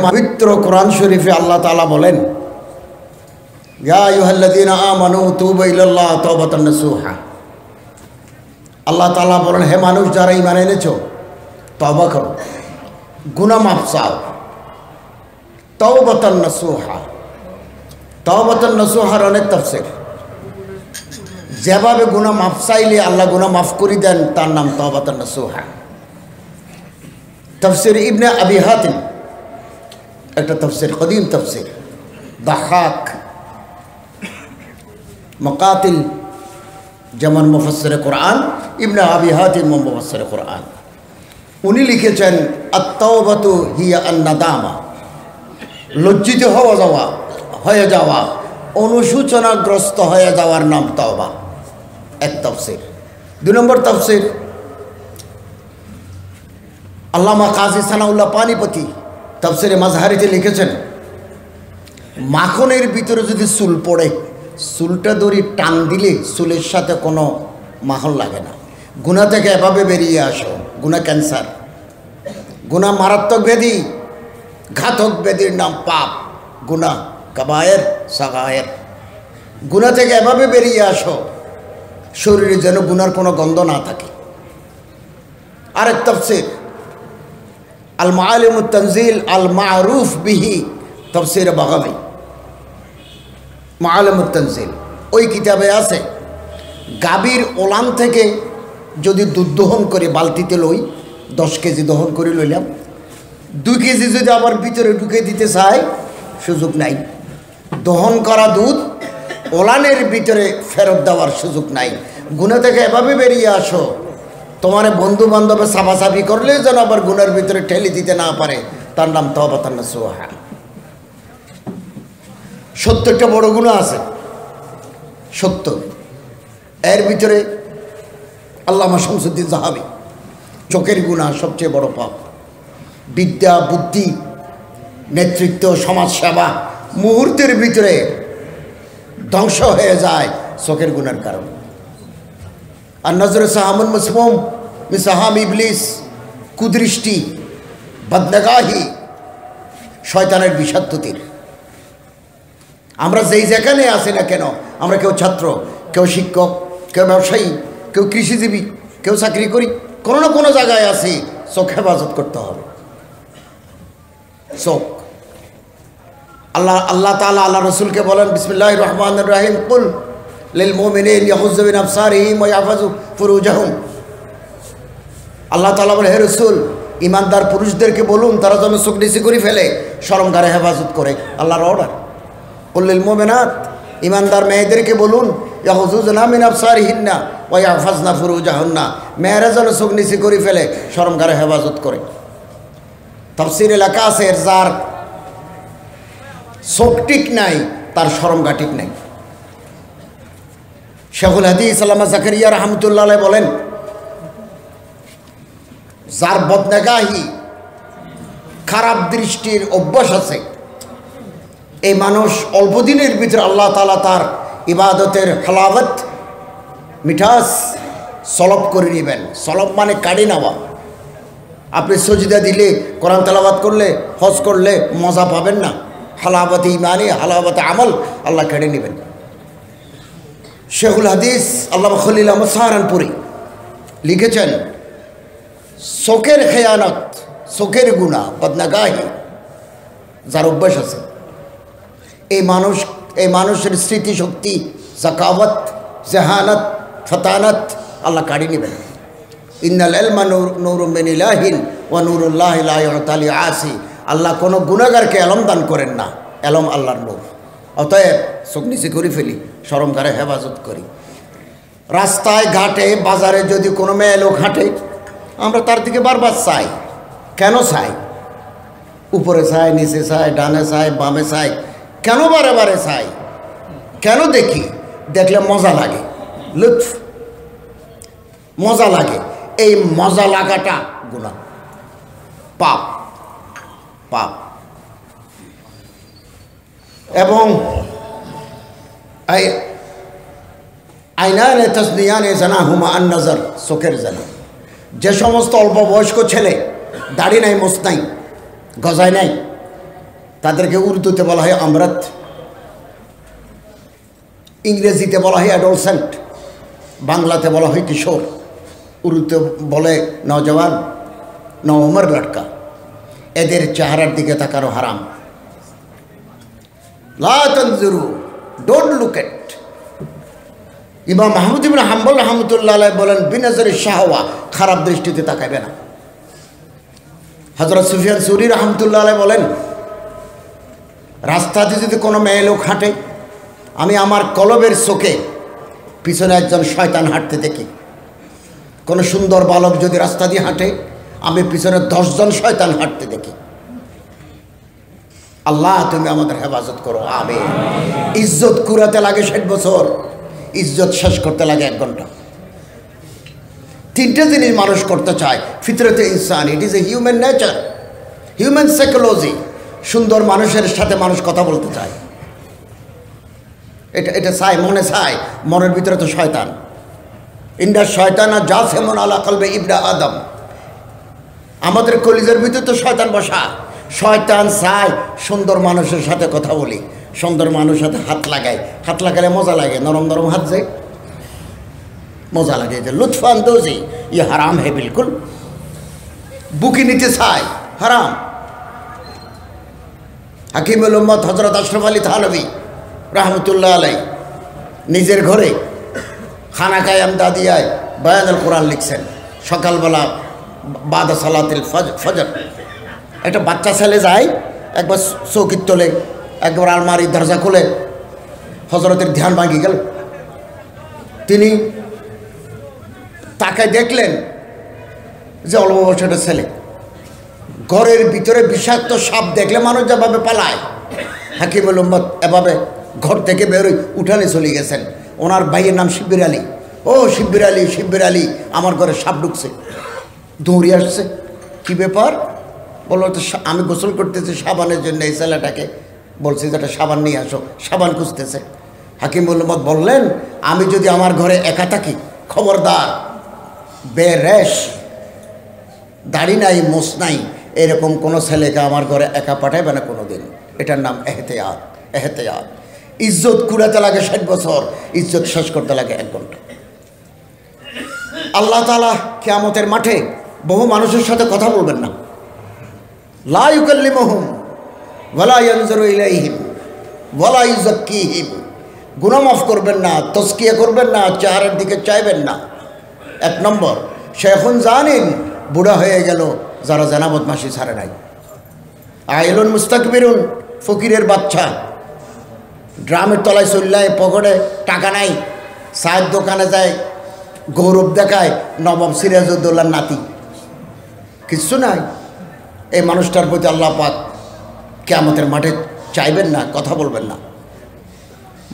পবিত্র কোরআন শরীফে আল্লাহ তাআলা বলেন, ইয়া আইয়ুহাল্লাযীনা আমানু তুবু ইলাল্লাহ তাওবাতান নাসুহা। আল্লাহ তাআলা বলেন, হে মানুষ যারা ঈমান এনেছো, তওবা করো, গুনাহ মাফ চাও। তাওবাতান নাসুহা, তাওবাতান নাসুহার অনেক তাফসীর। যেভাবে গুনাহ মাফ চাইলে আল্লাহ গুনাহ মাফ করে দেন, তার নাম তাওবাতান নাসুহা। তাফসীর ইবনে আবি হাতিম একটা তাফসীর, কদিম তাফসীর, দাহাক, মুকাতিল যেমন মুফাসসিরে কোরআন, ইবনে আবি হাতিম মুফাসসিরে কোরআন, উনি লিখেছেন আত-তাওবাতু হিয়া আন-নাদামা, লজ্জিত হয়ে যাওয়া, অনুশোচনাগ্রস্ত হয়ে যাওয়ার নাম তওবা। এক তাফসীর। দুই নম্বর তাফসীর আল্লামা কাজী সানাউল্লাহ পানিপতি তাফসীরে মাজহারিতে লিখেছেন, মাখনের ভিতরে যদি চুল পড়ে, চুলটা ধরে টান দিলে চুলের সাথে কোনো মাখন লাগে না। গুনাহ থেকে এভাবে বেরিয়ে আসো। গুনাহ ক্যান্সার, গুনাহ মারাত্মক ব্যাধি, ঘাতক ব্যাধির নাম পাপ, গুনাহ কাবায়ের সাগায়ের। গুনাহ থেকে এভাবে বেরিয়ে আসো, শরীরে যেন গুনার কোনো গন্ধ না থাকে। আরেক তাফসীর আল মাআলিমুত তানজিল আল মারুফ বিহি, তাফসীর বাগাবী, মাআলিমুত তানজিল। ওই কিতাবে আছে, গাভীর ওলান থেকে যদি দুধ দহন করে বালতিতে লই, 10 কেজি দহন করে লইলাম, 2 কেজি যদি আবার ভিতরে ঢুকে দিতে চাই, সুযোগ নাই। দহন করা দুধ ওলানের ভিতরে ফেরত দেওয়ার সুযোগ নাই। গুনাহ থেকে এভাবে বেরিয়ে আসো, তোমার বন্ধু বান্ধবে সাফাসাফি করলে যেন আবার গুনার ভিতরে ঠেলে দিতে না পারে, তার নাম তাওবাতান নাসুহা। 70টা বড় গুনাহ আছে, 70। এর ভিতরে আল্লামা শামসুদ্দিন জাহাবী, চোখের গুনাহ সবচেয়ে বড় পাপ। বিদ্যা, বুদ্ধি, নেতৃত্ব, সমাজসেবা মুহূর্তের ভিতরে ধ্বংস হয়ে যায় চোখের গুনার কারণে। আর নজরে সাহামুল মাসমুম মিসাহাম ইবলিস, কুদৃষ্টি, বদনগাহি, শয়তানের বিষাক্ত তীর। আমরা যেই যেখানে আছি না কেন, আমরা কেউ ছাত্র, কেউ শিক্ষক, কেউ ব্যবসায়ী, কেউ কৃষিজীবী, কেউ চাকরি করি, কোনো না কোনো জায়গায় আছি, চোখ হেফাজত করতে হবে। চোখ, আল্লাহ তাআলা আল্লাহ রসুলকে বলেন, বিসমিল্লাহির রহমানির রহিম, কুল লিল মুমিনিনা ইয়াগুযু মিন আবসারিহিম ওয়া ইয়াহফাযু ফুরুজাহুম। আল্লাহ তাআলা বলে, হে রসুল, ইমানদার পুরুষদেরকে বলুন তারা যেন চোখ নিচু করে ফেলে, শরমগারে হেফাজত করে। আল্লাহর অর্ডার। কুল লিল মুমিনাত, ইমানদার মেয়েদেরকে বলুন, ইয়াগুযুনা মিন আবসারিহিন্না ওয়া ইয়াহফাযনা ফুরুজাহুন্না, মেয়েরা যেন চোখ নিচু করে ফেলে, শরমগারে হেফাজত করে। তাফসীরে লেখা আছে, যার চোখ ঠিক নাই তার শরমগা ঠিক নাই। শেখুল হাদিস আল্লামা জাকারিয়া রাহমাতুল্লাহ আলাইহি বলেন, যার বদনগাহি, খারাপ দৃষ্টির অভ্যাস আছে, এই মানুষ অল্প দিনের ভিতরে আল্লাহ তাআলা তার ইবাদতের হালাওয়াত, মিঠাস সলব করে নেবেন। সলব মানে কাড়ি নেওয়া। আপনি সজদা দিলে, কোরআন তেলাওয়াত করলে, হজ করলে মজা পাবেন না। হালাওয়াতে ইমানি, হালাওয়াতে আমল আল্লাহ কেড়ে নেবেন। শেখুল হাদিস আল্লামা খলিল আহমদ সাহারানপুরি লিখেছেন, চোখের খেয়ানত, চোখের গুনাহ, বদনগাহি যার অভ্যাস আছে, এই মানুষের স্মৃতিশক্তি, যাকাওয়াত, জাহানাত, ফতানাত আল্লাহ কাড়ি নেবেন। ইন্নাল ইলমা নূরুম মিন ইলাহিন ওয়া নূরুল্লাহি লা ইউতালি আসি। আল্লাহ কোনো গুনাহগারকে এলম দান করেন না, এলম আল্লাহর নূর। অতএব চোখ নিচে করে ফেলি, শরমগারে হেফাজত করি। রাস্তায় ঘাটে বাজারে যদি কোনো মেয়ে লোক হাঁটে, আমরা তার দিকে বারবার চাই। কেন চাই? উপরে চাই, নিচে চাই, ডানে চাই, বামে চাই। কেন বারে বারে চাই? কেন দেখি? দেখলে মজা লাগে, লুৎফ, মজা লাগে। এই মজা লাগাটা গুনাহ, পাপ, পাপ। এবং আইনানে তাসনিয়ানে জানাহুমা আন নজর, চোখের জানা। যে সমস্ত অল্প বয়স্ক ছেলে, দাড়ি নাই, মোছ নাই, গজায় নাই, তাদেরকে উর্দুতে বলা হয় অমৃত, ইংরেজিতে বলা হয় অ্যাডোলসেন্ট, বাংলাতে বলা হয় কিশোর, উর্দুতে বলে নওজওয়ান, নওমর লটকা। এদের চেহারার দিকে তাকানো হারাম। লা তানজুরু, ডোন্ট লুক এট। ইমাম মাহমুদ ইবনে হাম্বল রাহমাতুল্লাহ আলাইহি বলেন, বিনজরি শাহওয়া, খারাপ দৃষ্টিতে তাকাবে না। হযরত সুফিয়ান সুরি রাহমাতুল্লাহ আলাইহি বলেন, রাস্তাতে যদি কোনো মেয়ে লোক হাঁটে, আমি আমার কলবের চোখে পিছনে একজন শয়তান হাঁটতে দেখি। কোনো সুন্দর বালক যদি রাস্তা দিয়ে হাঁটে, আমি পিছনে 10 জন শয়তান হাঁটতে দেখি। আল্লাহ তুমি আমাদের হেফাজত করো, আমিন। ইজ্জত কুড়াতে লাগে 60 বছর, ইজ্জত শেষ করতে লাগে 1 ঘন্টা। 3টে জিনিস মানুষ করতে চায়, ফিতরতে ইনসান, it is a human nature, human psychology. সুন্দর মানুষের সাথে মানুষ কথা বলতে চায়, এটা চায়, মনে চায়। মনের ভিতরে তো শয়তান। ইন্ডা শয়তানা জাসেমন আলা কলবে ইবনা আদম, আমাদের কলিজার ভিতরে তো শয়তান বসা। শয়তান চায় সুন্দর মানুষের সাথে কথা বলি, সুন্দর মানুষের সাথে হাত লাগাই, হাত লাগালে মজা লাগে, নরম নরম হাত যায়, মজা লাগে। যে লুৎফান দোজি, ই হারাম হে বিলকুল। বুকি নিতে চায়, হারাম। হাকিমুল উম্মত হযরত আশরাফ আলী থানভী রাহমাতুল্লাহ আলাইহি নিজের ঘরে খানাকায় আমদাদিয়ায় বায়ানুল কোরআন লিখছেন। সকালবেলা বাদা সালাতিল ফজর একটা বাচ্চা ছেলে যায়, একবার চৌকির তোলে, একবার আলমারির দরজা খুলে, হযরতের ধ্যান ভাঙি গেল। তিনি তাকে দেখলেন যে অল্প বয়সের ছেলে, ঘরের ভিতরে বিষাক্ত সাপ দেখলে মানুষ যেভাবে পালায়, হাকিমুল উম্মত এভাবে ঘর থেকে বেরোয় উঠানে চলে গেছেন। ওনার ভাইয়ের নাম শিব্বির আলী। ও শিব্বির আলী, শিব্বির আলী, আমার ঘরে সাপ ঢুকছে। দৌড়ে আসছে, কি ব্যাপার? বললো তো আমি গোসল করতেছি সাবানের জন্য, এই ছেলেটাকে বলছি যে একটা সাবান নিয়ে আসো, সাবান খুঁজতেছে। হাকিমুল উম্মত বললেন, আমি যদি আমার ঘরে একা থাকি, খবরদার, বেরেশ, দাড়ি নাই, মোছ নাই, এরকম কোনো ছেলেকে আমার ঘরে একা পাঠাইবে না কোনো দিন। এটার নাম এহতেয়াত। এহতেয়াত। ইজ্জত কুড়াতে লাগে 60 বছর, ইজ্জত শেষ করতে লাগে 1 ঘন্টা। আল্লাহ তাআলা কিয়ামতের মাঠে বহু মানুষের সাথে কথা বলবেন না। লা ইউকাল্লিমুহুম ওয়ালা ইয়ানজুরু ইলাইহিম ওয়ালা ইউযাক্কিহিম, গুনাহ মাফ করবেন না, তাজকিয়া করবেন না, চেহারার দিকে চাইবেন না। 1 নম্বর, শেখুন জানিন, বুড়া হয়ে গেল যারা জানা বদমাশি ছাড়ে নাই। আইলুন মুস্তাকবিরুন, ফকিরের বাচ্চা, ড্রামের তলায় চল্লায়, পকেটে টাকা নাই, চায়ের দোকানে যায়, গৌরব দেখায়, নবাব সিরাজউদ্দৌলার নাতি, কিচ্ছু নাই। এই মানুষটার প্রতি আল্লাহ পাক কিয়ামতের মাঠে চাইবেন না, কথা বলবেন না।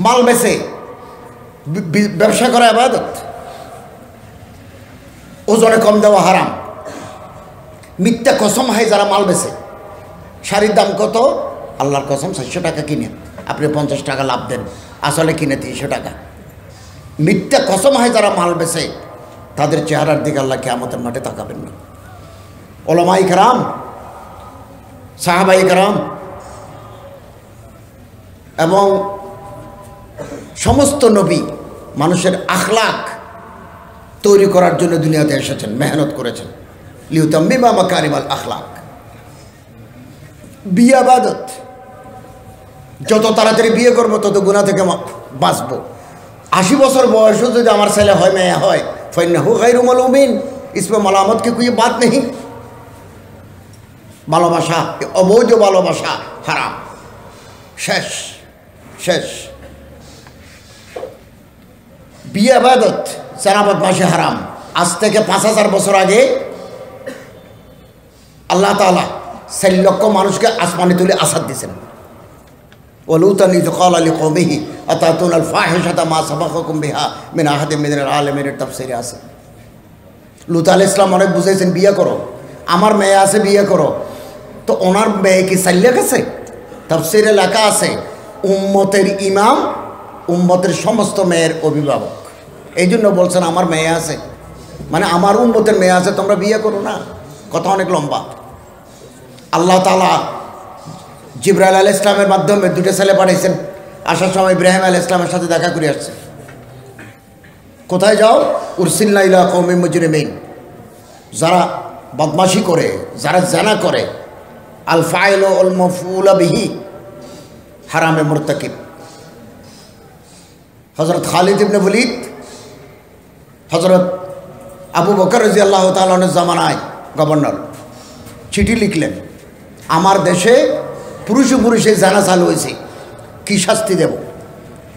মাল বেচে ব্যবসা করা ইবাদত, ওজনে কম দেওয়া হারাম। মিথ্যা কসম হয় যারা মাল বেচে, শাড়ির দাম কত? আল্লাহর কসম 400 টাকা কিনে আপনি 50 টাকা লাভ দেন, আসলে কিনে 300 টাকা। মিথ্যা কসম হয় যারা মাল বেচে, তাদের চেহারার দিকে আল্লাহ কিয়ামতের মাঠে তাকাবেন না। উলামায়ে কেরাম, সাহাবায়ে কেরাম এবং সমস্ত নবী মানুষের আখলাক তৈরি করার জন্য দুনিয়াতে এসেছেন, মেহনত করেছেন। লিউতাম্মিমা মাকারিমাল আখলাক। বিয়ে ইবাদত, যত তাড়াতাড়ি বিয়ে করবো তত গুনাহ থেকে বাঁচবো। 80 বছর বয়সও যদি আমার ছেলে হয়, মেয়ে হয়, ফাইন্নাহু গায়রু মালুমিন, ইসমে মালামত কে কোई बात नहीं। ভালোবাসা, অবৈধ ভালোবাসা হারাম, শেষ শেষ। বিয়ে ইবাদত, জানা বদমাশি হারাম। আজ থেকে 5000 বছর আগে আল্লাহ তাআলা 4 লক্ষ মানুষকে আসমানে তুলে আসাদ দিয়েছেন। ওয়ালুতান ইয ক্বালা লিকওমিহি আতাতুনাল ফাহিশাতা মা সাবাকাকুম বিহা মিন আহাদিন মিনাল আলামিনের তাফসীরে আছে। লূত আলাইহিস সালাম অনেক বুঝাইছেন, বিয়ে করো, আমার মেয়ে আছে, বিয়ে করো। তো ওনার মেয়ে কি চাইলে গেছে? তাফসীরে লেখা আছে, উম্মতের ইমাম, উম্মতের সমস্ত মেয়ের অভিভাবক। এই জন্য বলছেন আমার মেয়ে আছে, মানে আমার উম্মতের মেয়ে আছে, তোমরা বিয়ে করো না। কথা অনেক লম্বা। আল্লাহ তাআলা জিবরাইল আলাইহিস সালামের মাধ্যমে দুটো ছেলে পাঠাইছেন, আসার সময় ইব্রাহিম আলাইহিস সালামের সাথে দেখা করে আসছে। কোথায় যাও? উরসিলনা ইলা কওমিন মুজরিমিন, যারা বদমাশি করে, যারা জানা করে, আল ফাইল ওয়াল মাফউল বিহি, হারামে মুরতাকিব। হযরত খালিদ ইবনে ওয়ালিদ, হযরত আবু বকর রাদিয়াল্লাহু তাআলা আনহুর জামানায় গভর্নর, চিঠি লিখলেন, আমার দেশে পুরুষে পুরুষে জানা চালু হয়েছে, কি শাস্তি দেব?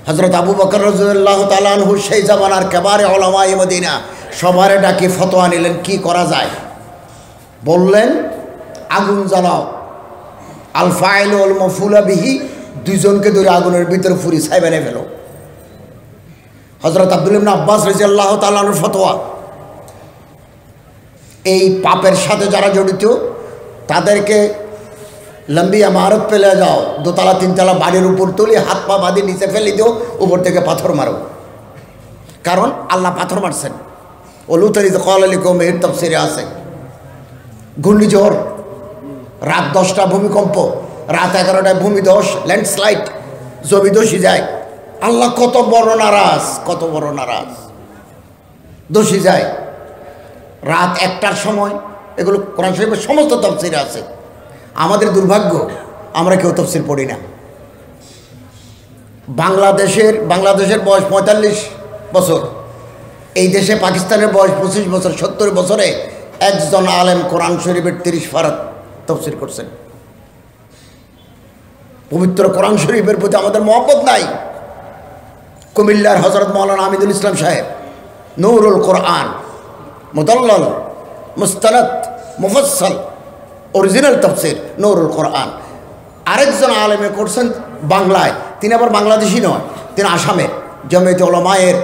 হযরত আবু বকর রাদিয়াল্লাহু তাআলা আনহু সেই জামানার কেবারে উলামায়ে মদিনা সবারে ডাকি ফতোয়া নিলেন কি করা যায়। বললেন আগুন জ্বালাও, আল ফাইল ওয়াল মাফউল বিহি, দুইজনকে ধরে আগুনের ভিতরে ফুরি ছাইবেনে ফেলো। হযরত আব্দুল্লাহ ইবনে আব্বাস রাদিয়াল্লাহু তাআলা আনহুর ফতোয়া, এই পাপের সাথে যারা জড়িত তাদেরকে লম্বি আমারত পেলে যাও, দোতলা তিনতলা বাড়ির উপর তুলি, হাত পা বাঁধি নিচে ফেলে দিও, উপর থেকে পাথর মারো। কারণ আল্লাহ পাথর মারছেন। ওলুতারি কলালি কৌমের তাফসিরে আছে, ঘূর্ণিঝড়, রাত 10টা ভূমিকম্প, রাত 11টায় ভূমিধস, ল্যান্ডস্লাইড, জমি ধসি যায়। আল্লাহ কত বড় নারাজ, কত বড় নারাজ, ধসি যায়। রাত 1টার সময়, এগুলো কোরআন শরীফের সমস্ত তাফসিরে আছে। আমাদের দুর্ভাগ্য, আমরা কেউ তাফসির পড়ি না। বাংলাদেশের বয়স 45 বছর, এই দেশে পাকিস্তানের বয়স 25 বছর। 70 বছরে একজন আলেম কোরআন শরীফের 30 ফারাত তাফসির করছেন। পবিত্র কোরআন শরীফের প্রতি আমাদের মহব্বত নাই। কুমিল্লার হযরত মাওলানা আমিদুল ইসলাম সাহেব, নূরুল কোরআন, মুদাল্লাল, মুস্তানাদ, মুফাসসাল, অরিজিনাল তাফসির নূরুল কোরআন। আরেকজন আলেমে করছেন বাংলায়, তিনি আবার বাংলাদেশি নয়, তিনি আসামের জমিয়তে উলামায়ের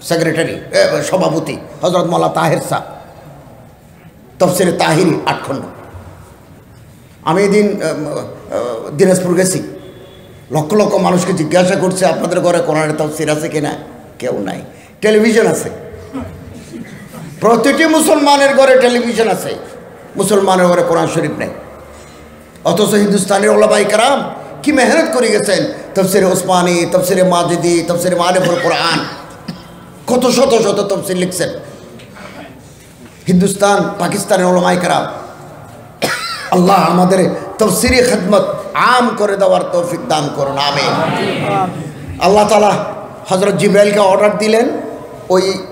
সেক্রেটারি, সভাপতি, হযরত মাওলানা তাহের শাহ, তাফসিরে তাহিরি 8 খণ্ড। আমি এদিন দিনাজপুর গেছি, লক্ষ লক্ষ মানুষকে জিজ্ঞাসা করছে আপনাদের ঘরে কোরআনের তাফসির আছে কিনা? কেউ নাই। টেলিভিশন আছে, প্রতিটি মুসলমানের ঘরে টেলিভিশন আছে, মুসলমানের ঘরে কোরআন শরীফ নেই। অথচ হিন্দুস্তানের ওলামায়ে কেরাম কি মেহনত করে গেছেন, তাফসিরে ওসমানী, তাফসিরে মাজিদি, তাফসিরে মারিফুল কোরআন, কত শত শত তাফসির লিখছেন। হিন্দুস্তান, পাকিস্তানের ওলামায়ে কেরাম, আল্লাহ আমাদের তাফসিরি খিদমত আম করে দেওয়ার তৌফিক দান করুন, আমিন। আল্লাহ তাআলা হযরত জিবরাইলকে অর্ডার দিলেন,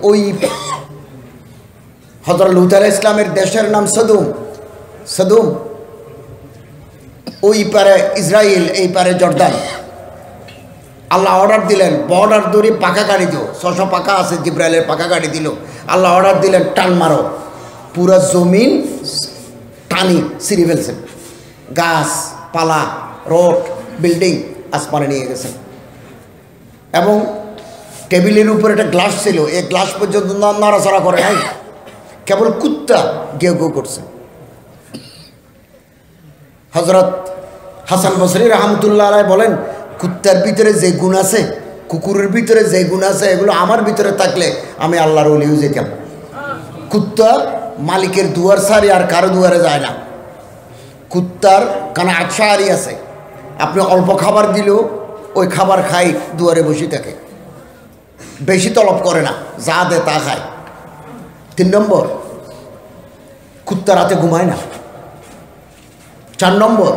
ওই হযরত লূত আলাইহিস সালামের দেশের নাম সদুম, ওই পারে ইসরায়েল, এই পারে জর্দান। আল্লাহ অর্ডার দিলেন, বর্ডার দড়ি পাকা গাড়ি দিও, 600 পাকা আছে, জিবরাইলের পাকা গাড়ি দিল। আল্লাহ অর্ডার দিলেন টান মারো, পুরা জমিন টানি ছিঁড়ে ফেলছেন, গাছ পালা, রোড, বিল্ডিং আসমানে নিয়ে গেছেন। এবং টেবিলের উপরে একটা গ্লাস ছিল, এই গ্লাস পর্যন্ত নড়াচড়া করে নাই, কেবল কুত্তা গেউ গেউ করছে। হযরত হাসান বসরি রাহমাতুল্লাহ আলাইহি বলেন, কুত্তার ভিতরে যে গুণ আছে, কুকুরের ভিতরে যে গুণ আছে, এগুলো আমার ভিতরে থাকলে আমি আল্লাহর ওলি হয়ে যেতাম। কুত্তা মালিকের দুয়ার ছাড়ি আর কারো দুয়ারে যায় না। কুত্তার কানে আচ্ছাহারি আছে, আপনি অল্প খাবার দিলেও ওই খাবার খাই দুয়ারে বসে থাকে, বেশি তলব করে না, যা দে তা খায়। 3 নম্বর, কুত্তা রাতে ঘুমায় না। 4 নম্বর,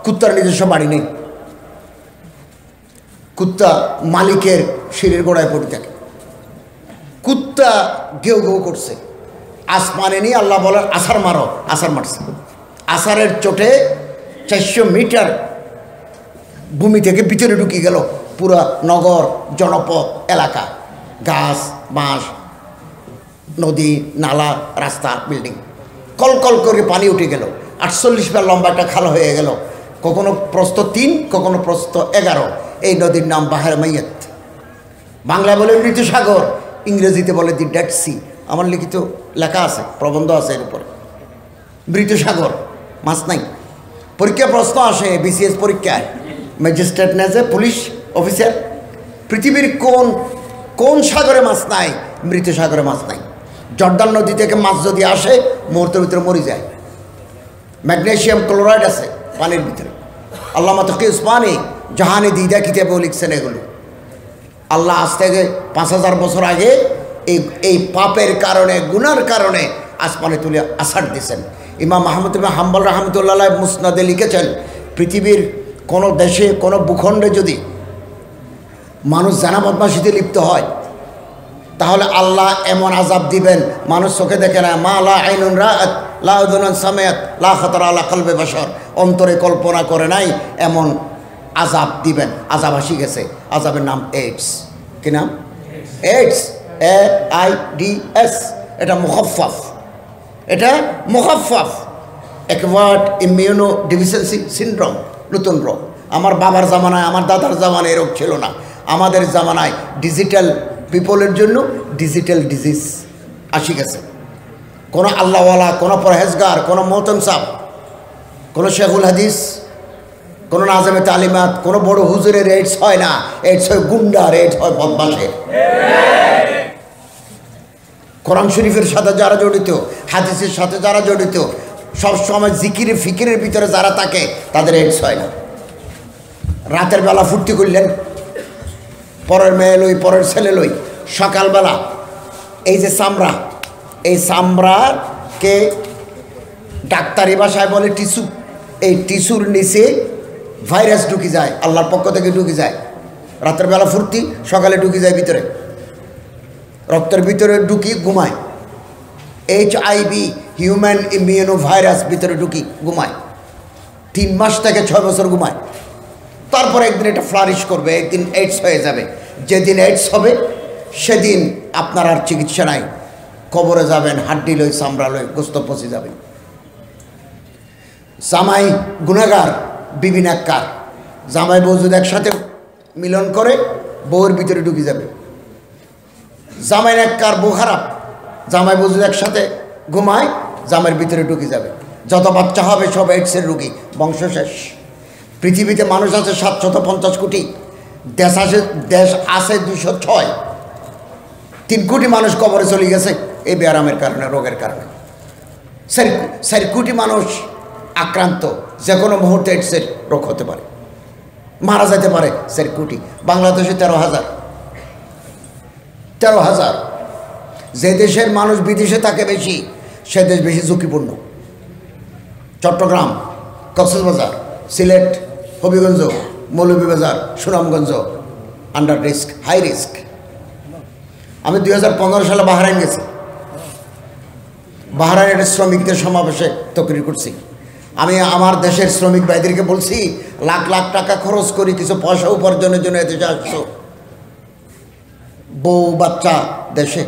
কুত্তার নিজস্ব বাড়ি নেই, কুত্তা মালিকের শিরের গোড়ায় পড়ে থাকে। কুত্তা ঘেউ ঘেউ করছে, আসমানে নিয়ে আল্লাহ বলেন আসার মারো, আসার মারছে। আসারের চোটে 400 মিটার ভূমি থেকে ভিতরে ঢুকে গেল পুরা নগর, জনপদ, এলাকা, গাছ, বাঁশ, নদী, নালা, রাস্তা, বিল্ডিং, কলকল করে পানি উঠে গেল। 48 ফিট লম্বা একটা খাল হয়ে গেল, কখনো প্রস্থ 3, কখনো প্রস্থ 11। এই নদীর নাম বাহর মাইয়াত। বাংলায় বলে মৃত সাগর, ইংরেজিতে বলে দি ডেড সি। আমার লিখিত লেখা আছে, প্রবন্ধ আছে এর উপরে। মৃত সাগর, মাছ নাই। পরীক্ষা প্রশ্ন আসে বিসিএস পরীক্ষায়, ম্যাজিস্ট্রেট নেজে পুলিশ অফিসার, পৃথিবীর কোন সাগরে মাছ নাই? মৃত সাগরে মাছ নাই। জর্দান নদী থেকে মাছ যদি আসে মুহূর্তের ভিতরে মরে যায়। ম্যাগনেসিয়াম ক্লোরাইড আছে পানির ভিতরে, আল্লামা তকি উসমানী জাহানি দিদা কিতাবেও লিখছেন এগুলো। আল্লাহ আজ থেকে 5000 বছর আগে এই পাপের কারণে, গুনার কারণে আসমানে তুলে আসার দিয়েছেন। ইমাম আহমদ ইবনে হাম্বল রহমতুল্লাহ মুসনাদে লিখেছেন, পৃথিবীর কোনো দেশে, কোনো ভূখণ্ডে যদি মানুষ জানা বদমাশিতে লিপ্ত হয়, তাহলে আল্লাহ এমন আযাব দিবেন, মানুষ চোখে দেখে না, মা লা আইনুন রাআত লা উযুনুন সামিআত লা খাতারা আলা কলবে বাশার, অন্তরে কল্পনা করে নাই এমন আযাব দিবেন। আযাব আসি গেছে। আযাবের নাম এইডস। কি নাম? AIDS, AIDS। এটা মুখাফফাফ, এটা মুখাফফাফ, অ্যাকোয়ার্ড ইমিউনো ডেফিসিয়েন্সি সিনড্রোম, নতুন রোগ। আমার বাবার জামানায়, আমার দাদার জামানায় এই রোগ ছিল না। আমাদের জামানায় ডিজিটাল পিপলের জন্য ডিজিটাল ডিজিজ আসি গেছে। কোনো আল্লাহওয়ালা, কোনো পরহেজগার, কোনো মোহতনসাব, কোনো শেখুল হাদিস, কোনো নাজমে তালিমাত, কোনো বড় হুজুরের এইডস হয় না। এইডস হয় গুন্ডার, এইডস হয় বদমাশের। কোরআন শরীফের সাথে যারা জড়িত, হাদিসের সাথে যারা জড়িত, সবসময় জিকিরে ফিকিরের ভিতরে যারা থাকে, তাদের এইডস হয় না। রাতের বেলা ফুর্তি করলেন, পরের মেয়ে লই, পরের ছেলে লই, সকালবেলা এই যে চামড়া, এই চামড়াকে ডাক্তারি ভাষায় বলে টিস্যু। এই টিস্যুর নিচে ভাইরাস ঢুকি যায়, আল্লাহর পক্ষ থেকে ঢুকি যায়। রাতের বেলা ফুর্তি, সকালে ঢুকি যায় ভিতরে, রক্তের ভিতরে ঢুকি ঘুমায়। HIV, হিউম্যান ইমিউনো ভাইরাস, ভিতরে ঢুকি ঘুমায়। 3 মাস থেকে 6 বছর ঘুমায়। তারপর একদিন এটা ফ্লারিশ করবে, একদিন এইডস হয়ে যাবে। যেদিন এইডস হবে সেদিন আপনার আর চিকিৎসা নাই, কবরে যাবেন, হাড্ডি লই, চামড়া লই, গোস্ত পচে যাবে। জামাই গুনাহগার, বিবি নেককার। জামাই বউ যদি একসাথে মিলন করে, বউয়ের ভিতরে ঢুকে যাবে। জামাই নেককার, বউ খারাপ। জামাই বউ যদি একসাথে ঘুমায়, জামাইয়ের ভিতরে ঢুকে যাবে। যত বাচ্চা হবে সব এইডসের রোগী, বংশ শেষ। পৃথিবীতে মানুষ আছে 750 কোটি, দেশ আছে 206। 3 কোটি মানুষ কবরে চলে গেছে এই ব্যারামের কারণে, রোগের কারণে। 4 কোটি মানুষ আক্রান্ত, যে কোনো মুহূর্তে এইডসের রোগ হতে পারে, মারা যেতে পারে 4 কোটি। বাংলাদেশে 13,000। যে দেশের মানুষ বিদেশে থাকে বেশি, সে দেশ বেশি ঝুঁকিপূর্ণ। Chittagong, Cox's Bazar, Sylhet, Habiganj, Moulvibazar, Sunamganj under risk, high risk. আমি 2015 সালে বাহরাইন গেছি। বাহরাইনের শ্রমিকদের সমাবেশে তকরির করছি। আমি আমার দেশের শ্রমিক ভাইদেরকে বলছি, লাখ লাখ টাকা খরচ করি, কিছু পয়সা উপার্জনের জন্য এদেশে আসছো, বউ বাচ্চা দেশে,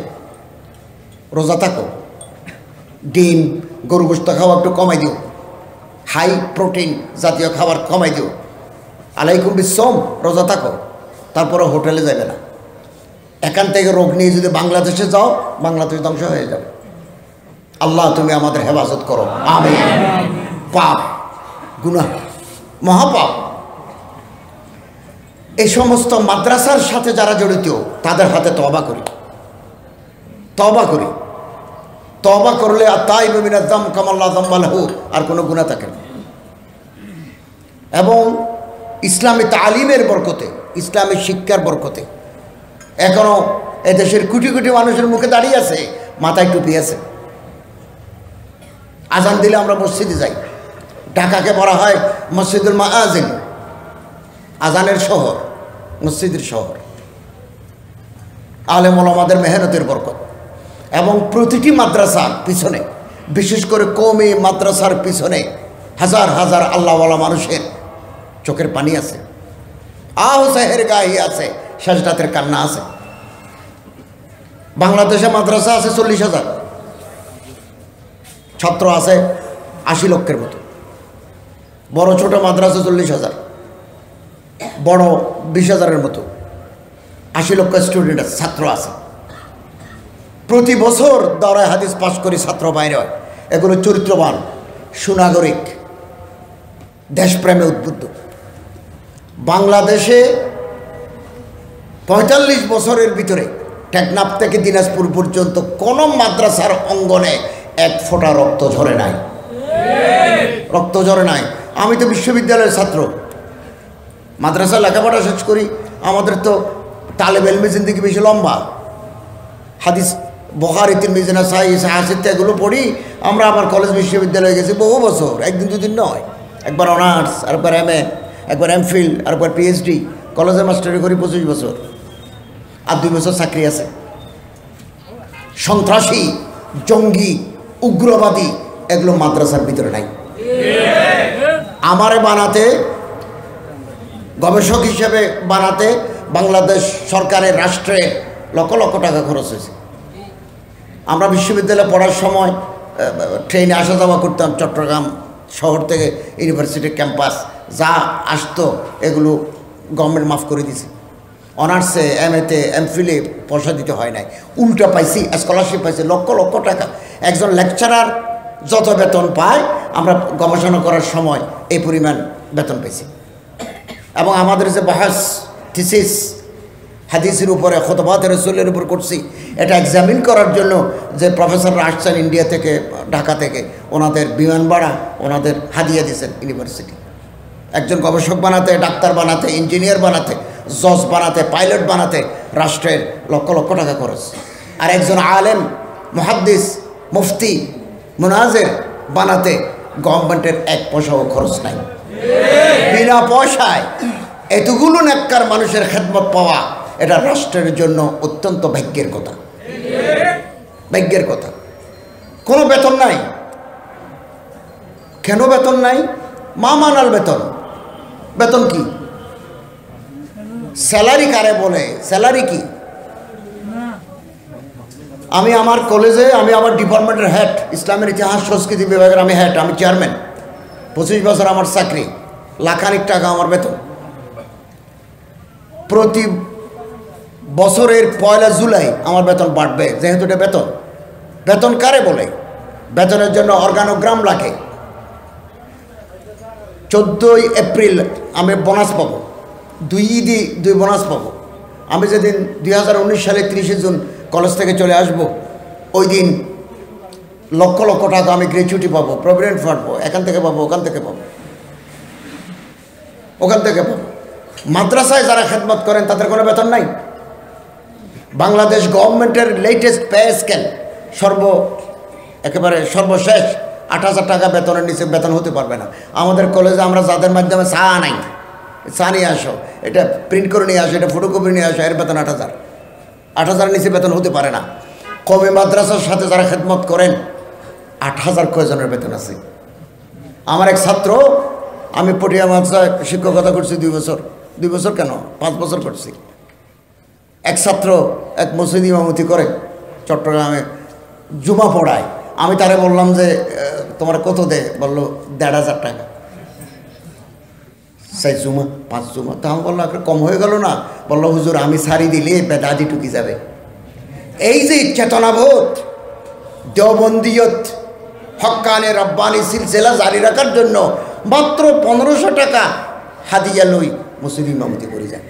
রোজা থাকো, ডিম গরু গোশত খাওয়া একটু কমাই দিও, হাই প্রোটিন জাতীয় খাবার কমাই দিও, আলাইকুম বিসম, রোজা থাকো। তারপরে হোটেলে যাবে না। এখান থেকে রোগ নিয়ে যদি বাংলাদেশে যাও, বাংলাদেশ ধ্বংস হয়ে যাবে। আল্লাহ তুমি আমাদের হেফাজত করো, আমিন। পাপ, গুনাহ, মহাপাপ। এই সমস্ত মাদ্রাসার সাথে যারা জড়িত, তাদের হাতে তওবা করি, তওবা করি। তওবা করলে আতাইবু মিনাজ যাম কামাল্লা যাম্বা লাহু, আর কোনো গুনাহ থাকে না। এবং ইসলামী তালিমের বরকতে, ইসলামী শিক্ষার বরকতে এখনও এদেশের কোটি কোটি মানুষের মুখে দাঁড়িয়ে আছে, মাথায় টুপি আছে। আজান দিলে আমরা মসজিদে যাই। ঢাকাকে বলা হয় মসজিদুল মুআজ্জিন, আজানের শহর, মসজিদের শহর। আলেম ওলামাদের মেহনতের বরকত। এবং প্রতিটি মাদ্রাসার পিছনে, বিশেষ করে কওমি মাদ্রাসার পিছনে হাজার হাজার আল্লাহওয়ালা মানুষের চোখের পানি আছে, আহ সাহের গাহি আছে, সাজদাতের কান্না আছে। বাংলাদেশে মাদ্রাসা আছে 40,000, ছাত্র আছে 80 লক্ষের মতো। বড় ছোট মাদ্রাসা 40,000, বড় 20,000-এর মতো। 80 লক্ষ স্টুডেন্ট আছে, ছাত্র আছে। প্রতি বছর দাওরায়ে হাদিস পাশ করে ছাত্র বাইরে হয়। এগুলো চরিত্রবান, সুনাগরিক, দেশপ্রেমে উদ্বুদ্ধ। বাংলাদেশে 45 বছরের ভিতরে টেকনাফ থেকে দিনাজপুর পর্যন্ত কোনো মাদ্রাসার অঙ্গনে 1 ফোঁটা রক্ত ঝরে নাই, রক্ত ঝরে নাই। আমি তো বিশ্ববিদ্যালয়ের ছাত্র, মাদ্রাসা লেখাপড়া শেষ করি। আমাদের তো তালেব ইলমে জিন্দেগি বেশি লম্বা, হাদিস বুখারী তিরমিজি নাসাঈ সাহাসিত্য এগুলো পড়ি। আমরা আবার কলেজ বিশ্ববিদ্যালয়ে গেছি বহু বছর, একদিন দুদিন নয়। একবার অনার্স, আরেকবার MA, একবার MPhil, আরেকবার PhD। কলেজে মাস্টারি করি 25 বছর, আর 2 বছর চাকরি আছে। সন্ত্রাসী, জঙ্গি, উগ্রবাদী এগুলো মাদ্রাসার ভিতরে নাই। আমারে বানাতে, গবেষক হিসেবে বানাতে বাংলাদেশ সরকারের, রাষ্ট্রে লক্ষ লক্ষ টাকা খরচ হয়েছে। আমরা বিশ্ববিদ্যালয়ে পড়ার সময় ট্রেনে আসা যাওয়া করতাম, চট্টগ্রাম শহর থেকে ইউনিভার্সিটির ক্যাম্পাস যা আসতো এগুলো গভর্নমেন্ট মাফ করে দিয়েছে। অনার্সে, MA-তে, MPhil-এ পয়সা দিতে হয় নাই, উল্টা পাইছি, স্কলারশিপ পাইছি লক্ষ লক্ষ টাকা। একজন লেকচারার যত বেতন পায় আমরা গবেষণা করার সময় এই পরিমাণ বেতন পেয়েছি। এবং আমাদের যে বাহাস থিসিস হাদিসের উপরে, খুতবাত রাসূলের উপর করছি, এটা এক্সামিন করার জন্য যে প্রফেসররা আসছেন ইন্ডিয়া থেকে, ঢাকা থেকে, ওনাদের বিমান ভাড়া ওনাদের হাদিয়া দিয়েছেন ইউনিভার্সিটি। একজন গবেষক বানাতে, ডাক্তার বানাতে, ইঞ্জিনিয়ার বানাতে, জজ বানাতে, পাইলট বানাতে রাষ্ট্রের লক্ষ লক্ষ টাকা খরচ। আর একজন আলেম, মুহাদ্দিস, মুফতি, মুনাজির বানাতে গভর্নমেন্টের 1 পয়সাও খরচ নাই। বিনা পয়সায় এতগুলো নেককার মানুষের খেদমত পাওয়া, এটা রাষ্ট্রের জন্য অত্যন্ত ভাগ্যের কথা। ভাগ্যের কথা। কোনো বেতন নাই। কেন বেতন নাই? মা মানাল বেতন। বেতন কি? স্যালারি কারে বলে? স্যালারি কি? আমি আমার কলেজে, আমি আমার ডিপার্টমেন্টের হেড, ইসলামের ইতিহাস সংস্কৃতি বিভাগের আমি হেড, আমি চেয়ারম্যান। 25 বছর আমার চাকরি, লাখানিক টাকা আমার বেতন। প্রতি বছরের 1 জুলাই আমার বেতন বাড়বে, যেহেতু এটা বেতন। বেতন কারে বলে? বেতনের জন্য অর্গানোগ্রাম লাগে। 14 এপ্রিল আমি বোনাস পাবো, 2 ঈদই 2 বোনাস পাবো। আমি যেদিন 2019 সালে 30 জুন কলেজ থেকে চলে আসব, ওই দিন লক্ষ লক্ষ টাকা আমি গ্র্যাচুইটি পাবো, প্রভিডেন্ট ফান্ড পাবো, এখান থেকে পাবো, ওখান থেকে পাবো, ওখান থেকে পাবো। মাদ্রাসায় যারা খেদমত করেন তাদের কোনো বেতন নাই। বাংলাদেশ গভর্নমেন্টের লেটেস্ট পে স্কেল, একেবারে সর্বশেষ 8,000 টাকা বেতনের নিচে বেতন হতে পারবে না। আমাদের কলেজে আমরা যাদের মাধ্যমে চা নাই, চা নিয়ে আসো, এটা প্রিন্ট করে নিয়ে আসো, এটা ফটোকপি নিয়ে আসো, এর বেতন 8,000। 8,000 নিচে বেতন হতে পারে না। কওমি মাদ্রাসার সাথে যারা খেদমত করেন 8,000 কয়জনের বেতন আছে। আমার এক ছাত্র, আমি পটিয়া মাদ্রাসায় শিক্ষকতা করছি 2 বছর, 2 বছর কেন 5 বছর করছি। এক ছাত্র এক মসজিদ ইমামতি করে চট্টগ্রামে, জুমা পড়ায়। আমি তারে বললাম যে তোমার কত দে? বললো 1,500 টাকা। সেই জুমা 5 জুমা। তা আমি বললাম একটা কম হয়ে গেল না? বললো হুজুর আমি সারি দিলে বেদাদি টুকি যাবে। এই যে চেতনাবোধ, দেওবন্দিয়ত, হক্কানে রব্বানি সিলসিলা জারি রাখার জন্য মাত্র 1500 টাকা হাদিয়া লই মসজিদ ইমামতি করে যায়,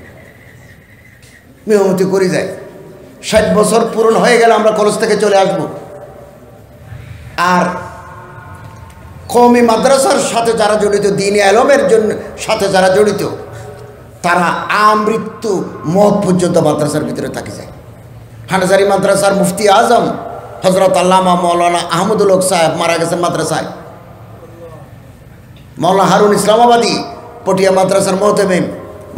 ইমামতি করে যায়। 60 বছর পূরণ হয়ে গেলে আমরা কলেজ থেকে চলে আসব। আর কওমি মাদ্রাসার সাথে যারা জড়িত, দ্বীন ইলমের জন্য সাথে যারা জড়িত, তারা আমৃত্যু মত পর্যন্ত মাদ্রাসার ভিতরে থাকি যায়। হাটহাজারী মাদ্রাসার মুফতি আজম হজরত আল্লামা মৌলানা আহমদুল হক সাহেব মারা গেছেন মাদ্রাসায়। মৌলানা হারুন ইসলামাবাদী পটিয়া মাদ্রাসার মোহতেমিম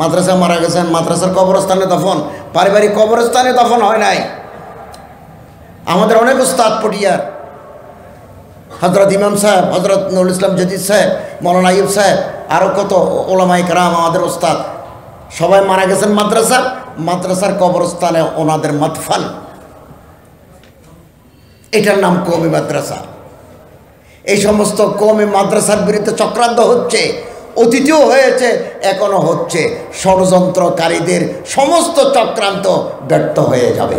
মাদ্রাসা মারা গেছেন। মাদ্রাসার কবরস্থানে দফন, পারিবারিক কবরস্থানে দফন হয় নাই। আমাদের অনেক উস্তাদ পটিয়ার, হজরত ইমাম সাহেব, হজরত নুরুল ইসলাম জদিদ সাহেব, মৌলানা আইয়ুব সাহেব, আরও কত ওলামায়ে কেরাম আমাদের উস্তাদ, সবাই মারা গেছেন মাদ্রাসার কবরস্থানে ওনাদের মাদফান। এটার নাম কওমি মাদ্রাসা। এই সমস্ত কওমি মাদ্রাসার বিরুদ্ধে চক্রান্ত হচ্ছে, অতীতেও হয়েছে, এখনো হচ্ছে। ষড়যন্ত্রকারীদের সমস্ত চক্রান্ত ব্যর্থ হয়ে যাবে।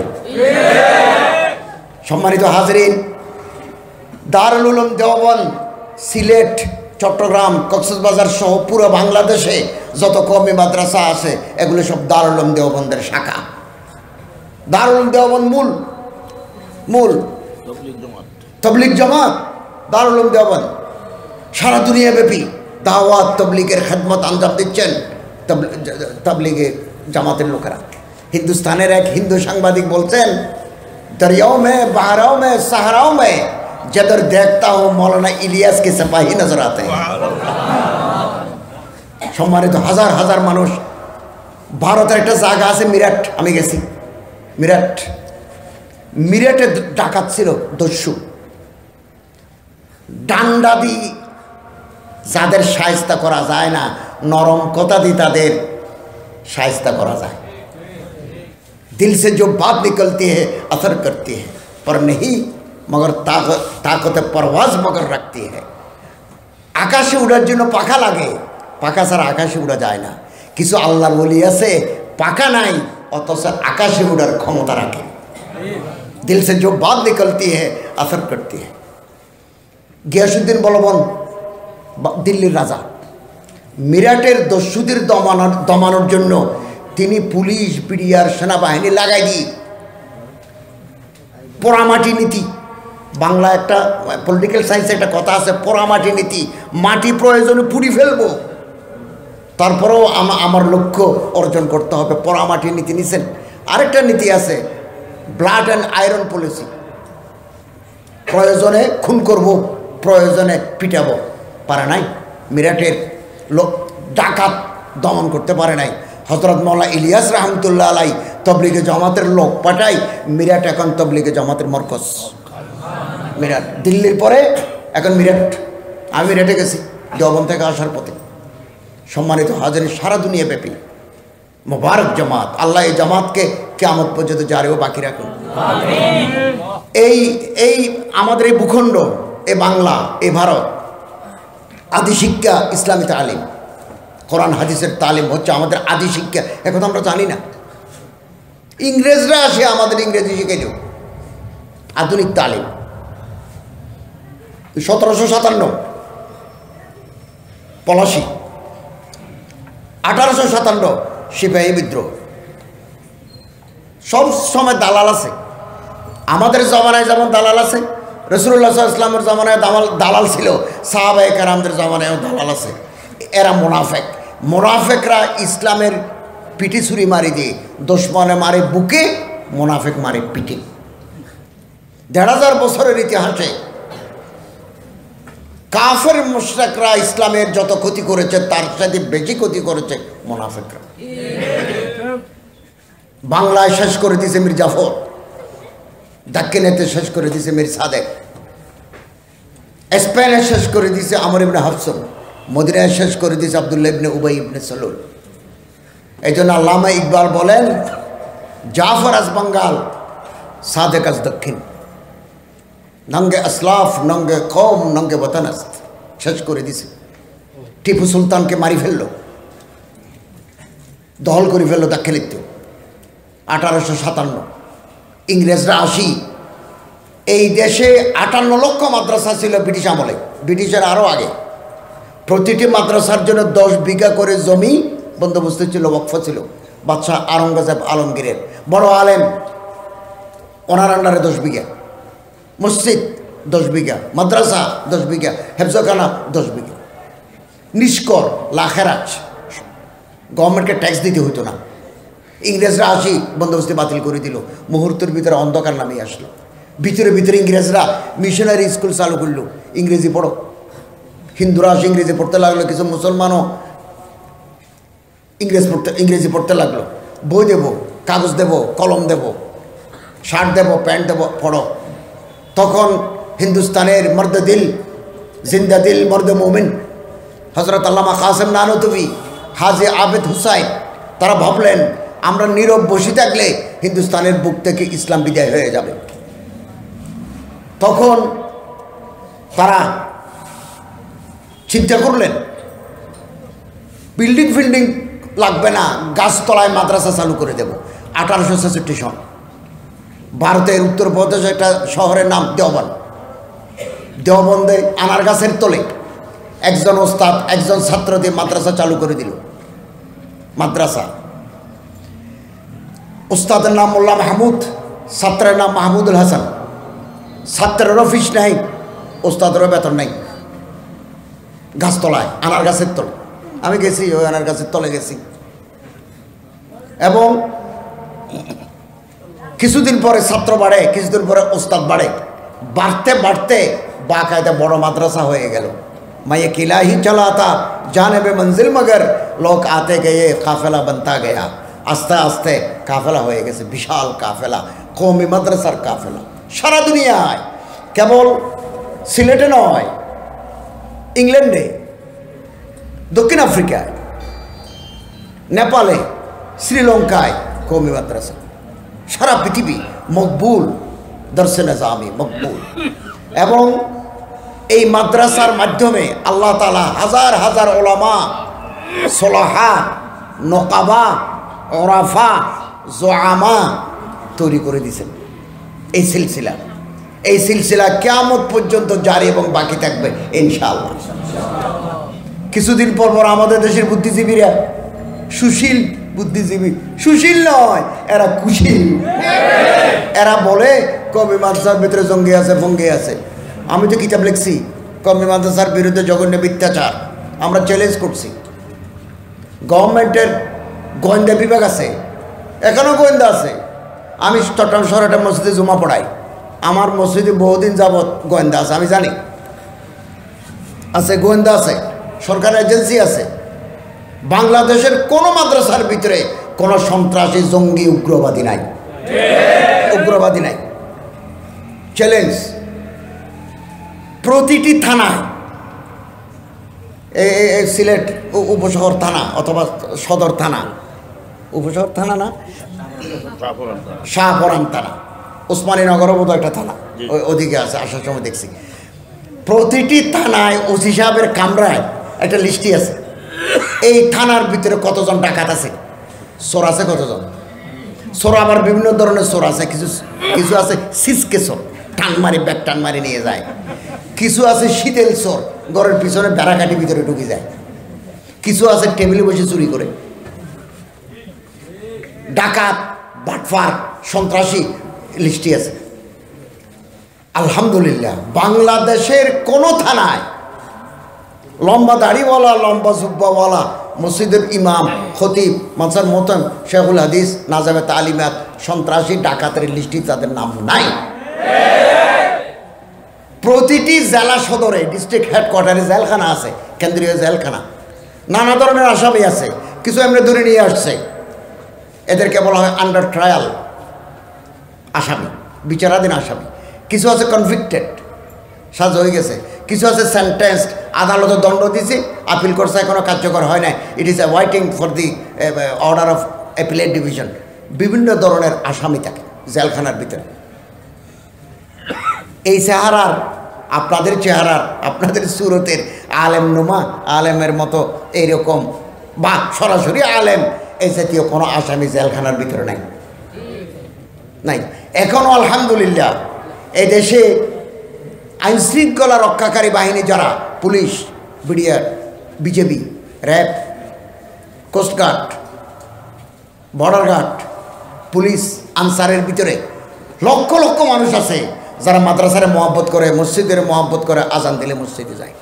সম্মানিত হাজরিন, দারুল উলুম দেওবন্দ সিলেট, চট্টগ্রাম, কক্সবাজার সহ পুরো বাংলাদেশে যত কওমি মাদ্রাসা আছে এগুলো সব দারুল উলুম দেওবন্দের শাখা। দারুল উলুম দেওবন্দ মূল তবলিগ জামাত, দারুল উলুম দেওবন্দ সারা দুনিয়া ব্যাপী দাওয়াত তবলিগের খেদমত আঞ্জাম দিচ্ছেন তবলিগে জামাতের লোকেরা। হিন্দুস্তানের এক হিন্দু সাংবাদিক বলছেন, दरियाओं में, बहराओं में, सहराओं में जिधर देखता हूँ मौलाना इलियास के सिपाही नजर आते हैं। সম্মানিত হাজার হাজার মানুষ, ভারতের একটা জায়গা আছে মিরাট, আমি গেছি মিরাটে ডাকাত ছিল দস্যু, ডান্ডা দি যাদের শায়েস্তা করা যায় না, নরম কথা দিয়ে তাদের শায়েস্তা করা যায়। दिल से जो बात निकलती है असर करती है, पर नहीं मगर ताकत परवाज मगर रखती है। आकाशे उड़ार जन्य पाखा लागे, पाखा छाड़ा आकाशे उड़ा जाए ना। किछु आल्लाहर वली आछे पाखा नाई अथच आकाशे उड़ार क्षमता राखे। दिल से जो बात निकलती है असर करती है। गियासुद्दीन बलबन दिल्लीर राजा, मिराटेर दस्युদের দমানোর জন্য তিনি পুলিশ বিডিআর সেনাবাহিনী লাগাই দিয়ে পোড়ামাটি নীতি, বাংলা একটা পলিটিক্যাল সায়েন্সে একটা কথা আছে, পোড়ামাটি নীতি, মাটি প্রয়োজনে পুড়ি ফেলবো, তারপরেও আমার লক্ষ্য অর্জন করতে হবে, পোড়ামাটি নীতি নিছেন। আরেকটা নীতি আছে ব্লাড অ্যান্ড আয়রন পলিসি, প্রয়োজনে খুন করব, প্রয়োজনে পিটাবো। পারে নাই, মিরাটের লোক ডাকাত দমন করতে পারে নাই। হযরত মওলানা ইলিয়াস রহমতুল্লাহ আলাই তবলিগে জামাতের লোক পাঠাই, মিরাট এখন তবলিগে জামাতের মরকজ। মিরাট দিল্লির পরে এখন মিরাট। আমি মিরাটে গেছি দেওবন্দ থেকে আসার পথে। সম্মানিত হাজির, সারা দুনিয়া ব্যাপী মোবারক জামাত, আল্লাহ এই জামাতকে কিয়ামত পর্যন্ত জারি ও বাকি রাখুন। এই আমাদের এই ভূখণ্ড, এই বাংলা, এই ভারত, আদি শিক্ষা ইসলামী তালিম, কোরআন হাদিসের তালিম হচ্ছে আমাদের আদি শিক্ষা। এখন আমরা জানি না, ইংরেজরা আসে আমাদের ইংরেজি শিখাইল, আধুনিক তালিম। 1757 পলাশি, 1857 সিপাহী বিদ্রোহ। সব সময় দালাল আছে। আমাদের জমানায় যেমন দালাল আছে, রাসূলুল্লাহ সাল্লাল্লাহু আলাইহি ওয়াসাল্লামের জমানায় দালাল ছিল, সাহাবায়ে কেরামদের জমানায়ও দালাল আছে। এরা মুনাফেক। মুনাফেকরা ইসলামের পিঠে ছুরি মারি দিয়ে, দুশমনে মারে বুকে, মুনাফেক মারে পিঠে। 1500 বছরের ইতিহাসে কাফের মুশরিকরা ইসলামের যত ক্ষতি করেছে তার সাথে বেশি ক্ষতি করেছে মুনাফেকরা। বাংলায় শেষ করে দিয়েছে মীর জাফর, দাক্ষিণাতে শেষ করে দিয়েছে মীর সাদেক, স্পেনে শেষ করে দিয়েছে আমর ইবনে হাফস, মদিনায় শেষ করে দিয়েছে আব্দুল্লাহ ইবনে উবাই ইবনে সালুল। এই জন্য আল্লামা ইকবাল বলেন, জাফর আজ বাঙ্গাল, সাদেক আজ দক্ষিণ, নঙ্গে আসলাফ, নঙ্গে কৌম, নঙ্গে বতন আস্ত। শেষ করে দিছে। টিপু সুলতানকে মারি ফেললো, দখল করে ফেললো দাক্ষিণাত্য। 1857 ইংরেজরা আসি, এই দেশে 58 লক্ষ মাদ্রাসা ছিল ব্রিটিশ আমলে, ব্রিটিশের আরও আগে। প্রতিটি মাদ্রাসার জন্য 10 বিঘা করে জমি বন্দোবস্ত ছিল, ওয়াকফ ছিল। বাদশাহ আওরঙ্গজেব আলমগীরের বড় আলেম, ওনার আন্ডারে 10 বিঘা, মসজিদ 10 বিঘা, মাদ্রাসা 10 বিঘা, হেফজখানা 10 বিঘা, নিষ্কর লাখেরাজ। গভর্নমেন্টকে ট্যাক্স দিতে হতো না। ইংরেজরা আসি বন্দোবস্তি বাতিল করে দিল, মুহূর্তের ভিতরে অন্ধকার নামিয়ে আসলো। ভিতরে ভিতরে ইংরেজরা মিশনারি স্কুল চালু করলো, ইংরেজি পড়ো। হিন্দুরা আসে ইংরেজি পড়তে লাগলো, কিছু মুসলমানও ইংরেজি পড়তে লাগলো। বই দেব, কাগজ দেব, কলম দেব, শার্ট দেব, প্যান্ট দেব, পড়ো। তখন হিন্দুস্তানের মর্দ দিল, জিন্দা দিল, মর্দ মোমিন হজরত আল্লামা কাসেম নানতুবি, হাজি আবেদ হুসাইন, তারা ভাবলেন আমরা নীরব বসে থাকলে হিন্দুস্তানের বুক থেকে ইসলাম বিদায় হয়ে যাবে। তখন তারা চিন্তা করলেন বিল্ডিং ফিল্ডিং লাগবে না, গাছতলায় মাদ্রাসা চালু করে দেব। 1866 সন ভারতের উত্তরপ্রদেশ একটা শহরের নাম দেওবন্দ। দেওবন্দে আনার গাছের তলে একজন ওস্তাদ একজন ছাত্র দিয়ে মাদ্রাসা চালু করে দিল। মাদ্রাসা, ওস্তাদের নাম মোল্লা মাহমুদ, ছাত্রের নাম মাহমুদুল হাসান। ছাত্রের অফিস নাই, ওস্তাদেরও বেতন নাই। গাছতলায়, আনার গাছের তলে। আমি গেছি, ওই আনার গাছের তলে গেছি। এবং কিছুদিন পরে ছাত্র বাড়ে, কিছুদিন পরে ওস্তাদ বাড়ে, বাড়তে বাড়তে বাকায়দা বড় মাদ্রাসা হয়ে গেল। মায়ে কিলা হি চলা था জানেবে মঞ্জিল মগর লোক আতে গিয়ে কাফেলা বনতা গয়া। আস্তে আস্তে কাফেলা হয়ে গেছে, বিশাল কাফেলা, কওমি মাদ্রাসার কাফেলা। সারা দুনিয়ায়, কেবল সিলেটে নয়, ইংল্যান্ডে, দক্ষিণ আফ্রিকায়, নেপালে, শ্রীলঙ্কায় কওমি মাদ্রাসা। সারা পৃথিবী মকবুল, দরসে নিজামি মকবুল। এবং এই মাদ্রাসার মাধ্যমে আল্লাহ তাআলা হাজার হাজার ওলামা, সোলাহা, নকাবা, ওরাফা, জোয়ামা তৈরি করে দিয়েছেন। এই সিলসিলা কিয়ামত পর্যন্ত জারি এবং বাকি থাকবে ইনশাআল্লাহ। কিছুদিন পর পর আমাদের দেশের বুদ্ধিজীবীরা, সুশীল বুদ্ধিজীবী, সুশীল নয়, এরা কুশীল। এরা বলে কওমি মাদ্রাসার ভিতরে জঙ্গি আছে, ফঙ্গি আছে। আমি তো কিতাব লিখছি কওমি মাদ্রাসার বিরুদ্ধে জঘন্য মিথ্যাচার, আমরা চ্যালেঞ্জ করছি। গভর্নমেন্টের গোয়েন্দা বিভাগ আছে, এখনও গোয়েন্দা আছে। আমি চট্টগ্রাম শহরে একটা মসজিদে জুমা পড়াই, আমার মসজিদে বহুদিন যাবৎ গোয়েন্দা আছে, আমি জানি আছে, গোয়েন্দা আছে, সরকারি এজেন্সি আছে। বাংলাদেশের কোনো মাদ্রাসার ভিতরে কোনো সন্ত্রাসী, জঙ্গি, উগ্রবাদী নাই, উগ্রবাদী নাই। চ্যালেঞ্জ। প্রতিটি থানায়, সিলেট উপশহর থানা অথবা সদর থানা, উপশহর থানা না, শাহপরান থানা, ওসমানীনগরও বোধহয় একটা থানা ওদিকে আছে, আসার সময় দেখছি। প্রতিটি থানায় ওসি সাহেবের কামরায় একটা লিস্টি আছে, এই থানার ভিতরে কতজন ডাকাত আছে, চোর আছে কতজন। চোর আবার বিভিন্ন ধরনের চোর আছে, কিছু আছে সিসকে চোর, টান মারি, ব্যাগ টান মারি নিয়ে যায়। কিছু আছে শীতেল চোর, ঘরের পিছনে বেড়াকাটি ভিতরে ঢুকে যায়। কিছু আছে টেবিলে বসে চুরি করে। ডাকাত, বাটফার, সন্ত্রাসী লিস্টি আছে। আলহামদুলিল্লাহ, বাংলাদেশের কোনো থানায় লম্বা দাড়িওয়ালা, লম্বা জুব্বাওয়ালা, মসজিদের ইমাম, খতিব, মানসার মোহতাম, শেখুল হাদিস, নাজামে তালিমাত, সন্ত্রাসী, ডাকাতের লিস্টি তাদের নাম নাই। প্রতিটি জেলা সদরে, ডিস্ট্রিক্ট হেডকোয়ার্টারে জেলখানা আছে, কেন্দ্রীয় জেলখানা। নানা ধরনের আসামি আছে, কিছু এমনি ধরে নিয়ে আসছে, এদেরকে বলা হয় আন্ডার ট্রায়াল আসামি, বিচারাধীন আসামি। কিছু আছে কনভিক্টেড, সাজা হয়ে গেছে। কিছু আছে সেন্টেন্সড, আদালতে দণ্ড দিয়েছে, আপিল করছে, এখনও কার্যকর হয় নাই, it is waiting for the order of appellate division. বিভিন্ন ধরনের আসামি থাকে জেলখানার ভিতরে। এই চেহারার, আপনাদের চেহারার, আপনাদের সুরতের আলেম নুমা, আলেমের মতো এইরকম বা সরাসরি আলেম, এই জাতীয় কোনো আসামি জেলখানার ভিতরে নাই, নাই। এখনও আলহামদুলিল্লাহ এই দেশে আইনশৃঙ্খলা রক্ষাকারী বাহিনী যারা, police, BDR, BJP, RAB, coast guard, border guard, police, আনসারের ভিতরে লক্ষ লক্ষ মানুষ আছে যারা মাদ্রাসারে মহব্বত করে, মসজিদের মহব্বত করে, আজান দিলে মসজিদে যায়।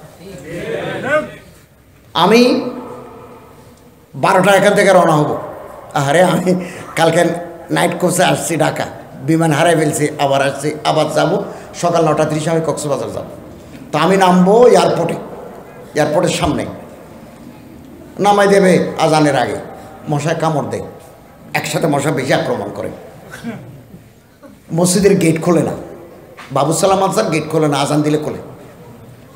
আমি 12টা এখান থেকে রওনা হব। আরে আমি কালকে নাইট কোচে আসছি ঢাকা, বিমান হারাই ফেলছি, আবার আসছি, আবার যাব। সকাল 9:30 আমি কক্সবাজার যাব। তো আমি নামবো এয়ারপোর্টের সামনে, নামাই দেবে আজানের আগে। মশায় কামড় দেয়, একসাথে মশা বেশি আক্রমণ করে। মসজিদের গেট খোলে না, বাবু সালাম আনসার গেট খোলে না, আজান দিলে খোলে।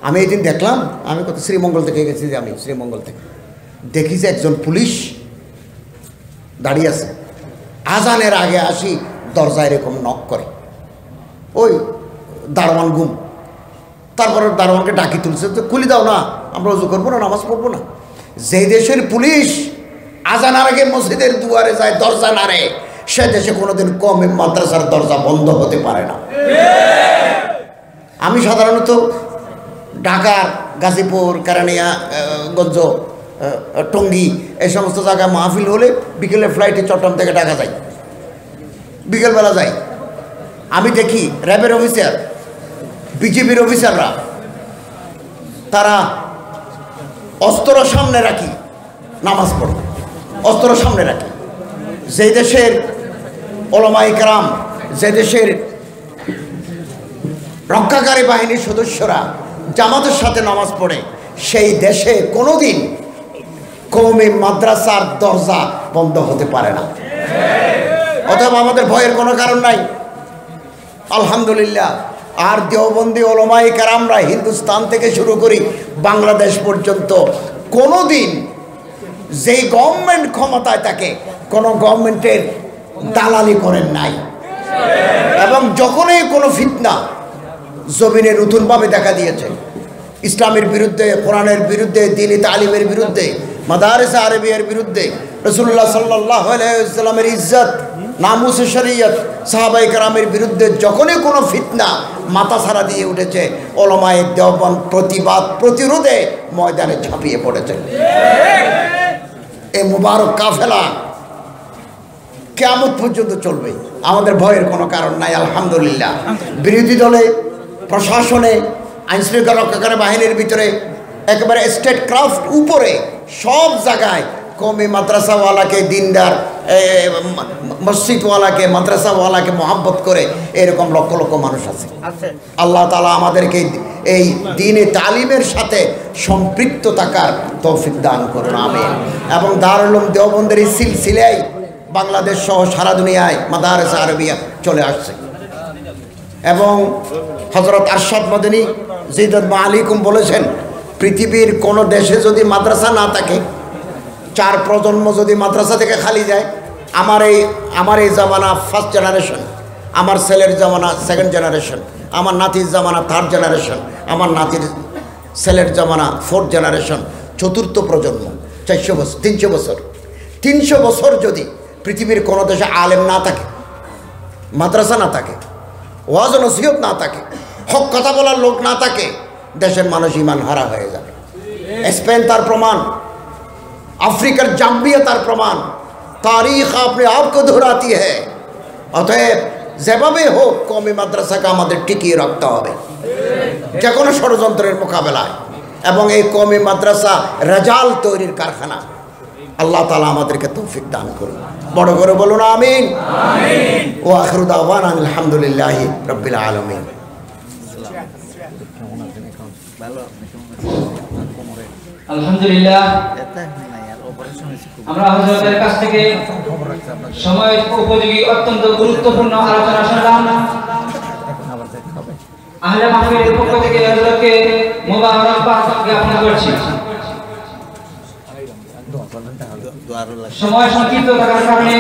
আমি এই দিন দেখলাম, আমি কত শ্রীমঙ্গল থেকে গেছি, যে আমি শ্রীমঙ্গল থেকে দেখি যে একজন পুলিশ দাঁড়িয়ে আছে, আজানের আগে আসি দরজায় এরকম নক করে, ওই দারোয়ান গুম। তারপরে দারোয়ানকে ডাকি তুলছে, তো খুলি দাও না, আমরা ওযু করবো না, নামাজ পড়বো না। যে দেশের পুলিশ আজানের আগে মসজিদের দুয়ারে যায়, দরজা নাড়ে, সে দেশে কোনোদিন কওমি মাদ্রাসার দরজা বন্ধ হতে পারে না। আমি সাধারণত ঢাকার গাজীপুর, কারানিয়াগঞ্জ, টঙ্গী এই সমস্ত জায়গায় মাহফিল হলে বিকেলে ফ্লাইটে চট্টগ্রাম থেকে ঢাকা যাই, বিকেলবেলা যাই। আমি দেখি র্যাবের অফিসার, বিজেপির অফিসাররা, তারা অস্ত্র সামনে রাখি, নামাজ পড়ব, অস্ত্র সামনে রাখি। যে দেশের ওলামায়ে কেরাম, যে দেশের রক্ষাকারী বাহিনীর সদস্যরা জামাতের সাথে নামাজ পড়ে, সেই দেশে কোনোদিন কওমি মাদ্রাসার দরজা বন্ধ হতে পারে না। অতএব আমাদের ভয়ের কোনো কারণ নাই, আলহামদুলিল্লাহ। আর দেওবন্দি ওলামায়ে কেরামরা হিন্দুস্তান থেকে শুরু করি বাংলাদেশ পর্যন্ত কোনোদিন যেই গভর্নমেন্ট ক্ষমতায় থাকে কোনো গভর্নমেন্টের দালালি করেন নাই। এবং যখনই কোনো ফিতনা জমিনে নতুনভাবে দেখা দিয়েছে, ইসলামের বিরুদ্ধে, কোরআনের বিরুদ্ধে, দ্বীনি তালিমের বিরুদ্ধে, মাদারিস আরবিয়ার বিরুদ্ধে, রাসূলুল্লাহ সাল্লাল্লাহু আলাইহি ওয়াসাল্লামের ইজ্জত, নামুস শরীয়ত, সাহাবায়ে কেরামের বিরুদ্ধে যখনই কোনো ফিতনা মাথাছাড়া দিয়ে উঠেছে, ওলামায়ে দেওবন্দ প্রতিবাদ প্রতিরোধে ময়দানে ঝাঁপিয়ে পড়েছে। এই মুবারক কাফেলা কিয়ামত পর্যন্ত চলবে, আমাদের ভয়ের কোনো কারণ নাই, আলহামদুলিল্লাহ। বিরোধী দলে, প্রশাসনে, আইনশৃঙ্খলা রক্ষাকারী বাহিনীর ভিতরে, একেবারে স্টেট ক্রাফট উপরে সব জায়গায় কওমি মাদ্রাসাওয়ালাকে, দিনদার মসজিদওয়ালাকে, মাদ্রাসাওয়ালাকে মহাব্বত করে এরকম লক্ষ লক্ষ মানুষ আছে। আল্লাহ তাআলা আমাদেরকে এই দ্বীনি তালিমের সাথে সম্পৃক্ত থাকার তৌফিক দান করুন, আমিন। এবং দারুল উলুম দেওবন্দের এই সিলসিলায় বাংলাদেশ সহ সারা দুনিয়ায় মাদারিস আরবিয়া চলে আসছে। এবং হযরত আরশাদ মদনী জিদাত মাআলিকুম বলেছেন, পৃথিবীর কোনো দেশে যদি মাদ্রাসা না থাকে, 4 প্রজন্ম যদি মাদ্রাসা থেকে খালি যায়, আমার এই জামানা ফার্স্ট জেনারেশন, আমার ছেলের জামানা সেকেন্ড জেনারেশন, আমার নাতির জামানা থার্ড জেনারেশন, আমার নাতির ছেলের জামানা ফোর্থ জেনারেশন, চতুর্থ প্রজন্ম, 400 বছর, 300 বছর। 300 বছর যদি পৃথিবীর কোনো দেশে আলেম না থাকে, মাদ্রাসা না থাকে, ওয়াজ ও নসিহত না থাকে, হক কথা বলার লোক না থাকে, দেশের মানুষ ঈমান হারা হয়ে যাবে। স্পেন তার প্রমাণ, আফ্রিকার জাম্বিয়া তার প্রমাণ, তারিখ আপনি আপকে দোহরাতি হ্যায়। অতএব যেভাবে হোক কওমি মাদ্রাসাকে আমাদের টিকিয়ে রাখতে হবে যে কোনো ষড়যন্ত্রের মোকাবেলায়। এবং এই কওমি মাদ্রাসা রেজাল তৈরির কারখানা। আল্লাহ তাআলা আমাদেরকে তৌফিক দান করুন, বড় করে বলুন আমিন। ওয়া আখিরু দাওয়ানা আলহামদুলিল্লাহি রাব্বিল আলামিন। আলহামদুলিল্লাহ, আমরা হযরতের কাছ থেকে সময় উপযোগী অত্যন্ত গুরুত্বপূর্ণ আলোচনা শুনলাম। আহলে মাহফিলের পক্ষ থেকে হযরতকে মোবারকবাদ জ্ঞাপন করছি। সময় সংক্ষিপ্ত থাকার কারণে